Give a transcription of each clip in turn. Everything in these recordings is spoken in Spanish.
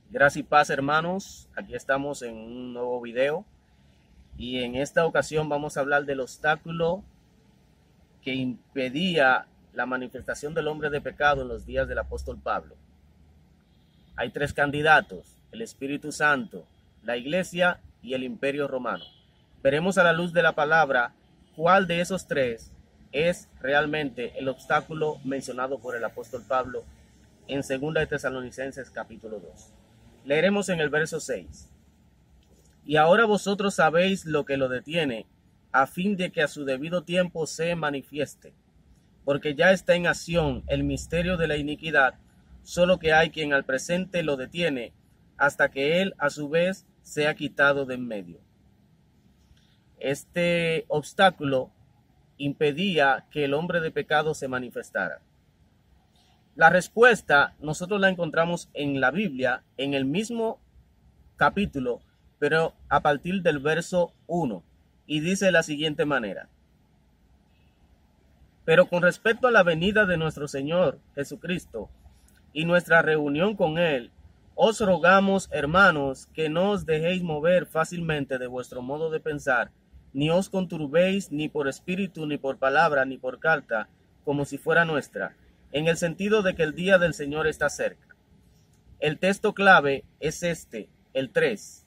Gracias y paz, hermanos. Aquí estamos en un nuevo video y en esta ocasión vamos a hablar del obstáculo que impedía la manifestación del hombre de pecado en los días del apóstol Pablo. Hay tres candidatos: el Espíritu Santo, la Iglesia y el Imperio Romano. Veremos a la luz de la palabra cuál de esos tres es realmente el obstáculo mencionado por el apóstol Pablo en 2 de Tesalonicenses capítulo 2. Leeremos en el verso 6. Y ahora vosotros sabéis lo que lo detiene, a fin de que a su debido tiempo se manifieste. Porque ya está en acción el misterio de la iniquidad, solo que hay quien al presente lo detiene, hasta que él a su vez sea quitado de en medio. Este obstáculo impedía que el hombre de pecado se manifestara. La respuesta nosotros la encontramos en la Biblia, en el mismo capítulo, pero a partir del verso 1, y dice de la siguiente manera: pero con respecto a la venida de nuestro Señor Jesucristo y nuestra reunión con Él, os rogamos, hermanos, que no os dejéis mover fácilmente de vuestro modo de pensar, ni os conturbéis ni por espíritu, ni por palabra, ni por carta, como si fuera nuestra, en el sentido de que el día del Señor está cerca. El texto clave es este, el 3.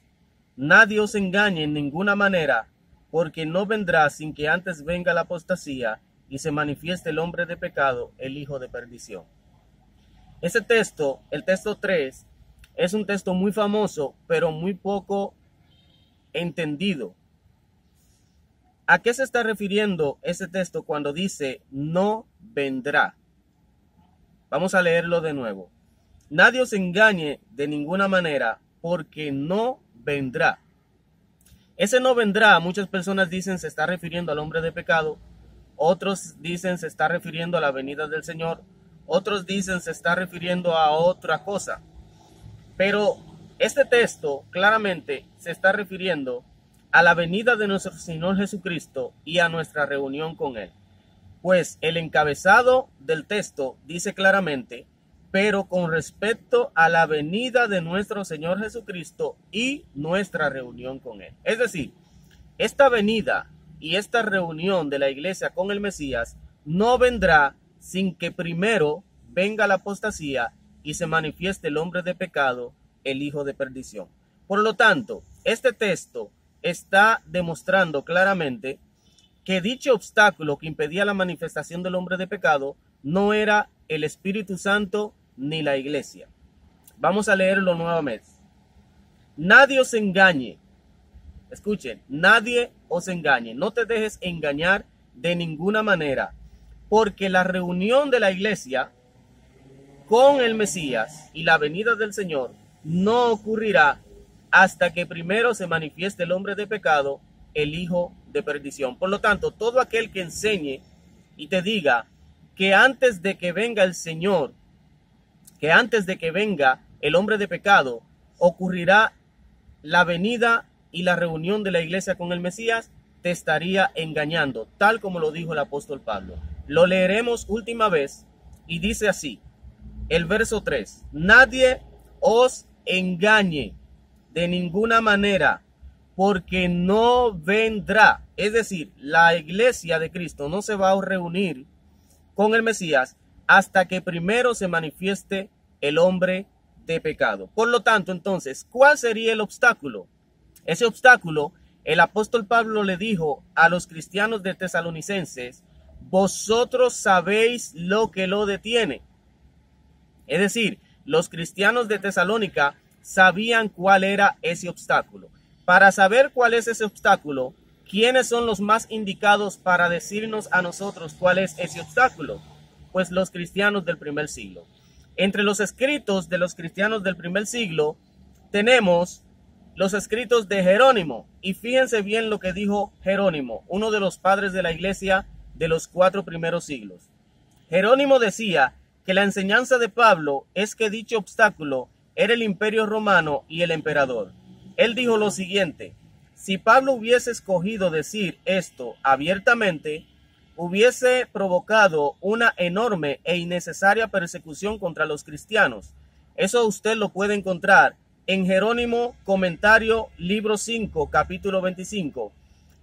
Nadie os engañe en ninguna manera, porque no vendrá sin que antes venga la apostasía y se manifieste el hombre de pecado, el hijo de perdición. Ese texto, el texto 3, es un texto muy famoso, pero muy poco entendido. ¿A qué se está refiriendo ese texto cuando dice no vendrá? Vamos a leerlo de nuevo. Nadie os engañe de ninguna manera, porque no vendrá. Ese no vendrá, muchas personas dicen se está refiriendo al hombre de pecado, otros dicen se está refiriendo a la venida del Señor, otros dicen se está refiriendo a otra cosa. Pero este texto claramente se está refiriendo a la venida de nuestro Señor Jesucristo y a nuestra reunión con Él. Pues el encabezado del texto dice claramente: pero con respecto a la venida de nuestro Señor Jesucristo y nuestra reunión con Él. Es decir, esta venida y esta reunión de la iglesia con el Mesías no vendrá sin que primero venga la apostasía y se manifieste el hombre de pecado, el hijo de perdición. Por lo tanto, este texto está demostrando claramente que dicho obstáculo que impedía la manifestación del hombre de pecado no era el Espíritu Santo ni la iglesia. Vamos a leerlo nuevamente. Nadie os engañe. Escuchen, nadie os engañe. No te dejes engañar de ninguna manera, porque la reunión de la iglesia con el Mesías y la venida del Señor no ocurrirá hasta que primero se manifieste el hombre de pecado, el hijo de perdición. Por lo tanto, todo aquel que enseñe y te diga que antes de que venga el Señor, que antes de que venga el hombre de pecado, ocurrirá la venida y la reunión de la iglesia con el Mesías, te estaría engañando, tal como lo dijo el apóstol Pablo. Lo leeremos última vez y dice así, el verso 3, nadie os engañe de ninguna manera, porque no vendrá. Es decir, la iglesia de Cristo no se va a reunir con el Mesías hasta que primero se manifieste el hombre de pecado. Por lo tanto, entonces, ¿cuál sería el obstáculo? Ese obstáculo, el apóstol Pablo le dijo a los cristianos de Tesalonicenses: vosotros sabéis lo que lo detiene. Es decir, los cristianos de Tesalónica sabían cuál era ese obstáculo. Para saber cuál es ese obstáculo, ¿quiénes son los más indicados para decirnos a nosotros cuál es ese obstáculo? Pues los cristianos del primer siglo. Entre los escritos de los cristianos del primer siglo tenemos los escritos de Jerónimo. Y fíjense bien lo que dijo Jerónimo, uno de los padres de la iglesia de los 4 primeros siglos. Jerónimo decía que la enseñanza de Pablo es que dicho obstáculo era el imperio romano y el emperador. Él dijo lo siguiente: si Pablo hubiese escogido decir esto abiertamente, hubiese provocado una enorme e innecesaria persecución contra los cristianos. Eso usted lo puede encontrar en Jerónimo Comentario, libro 5, capítulo 25.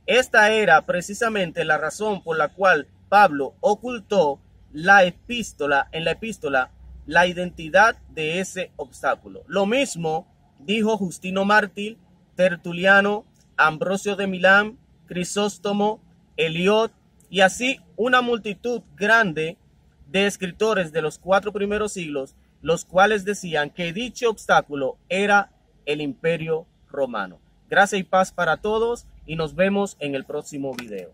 Esta era precisamente la razón por la cual Pablo ocultó en la epístola la identidad de ese obstáculo. Lo mismo dijo Justino Mártir, Tertuliano, Ambrosio de Milán, Crisóstomo, Eliot y así una multitud grande de escritores de los 4 primeros siglos, los cuales decían que dicho obstáculo era el Imperio Romano. Gracia y paz para todos y nos vemos en el próximo video.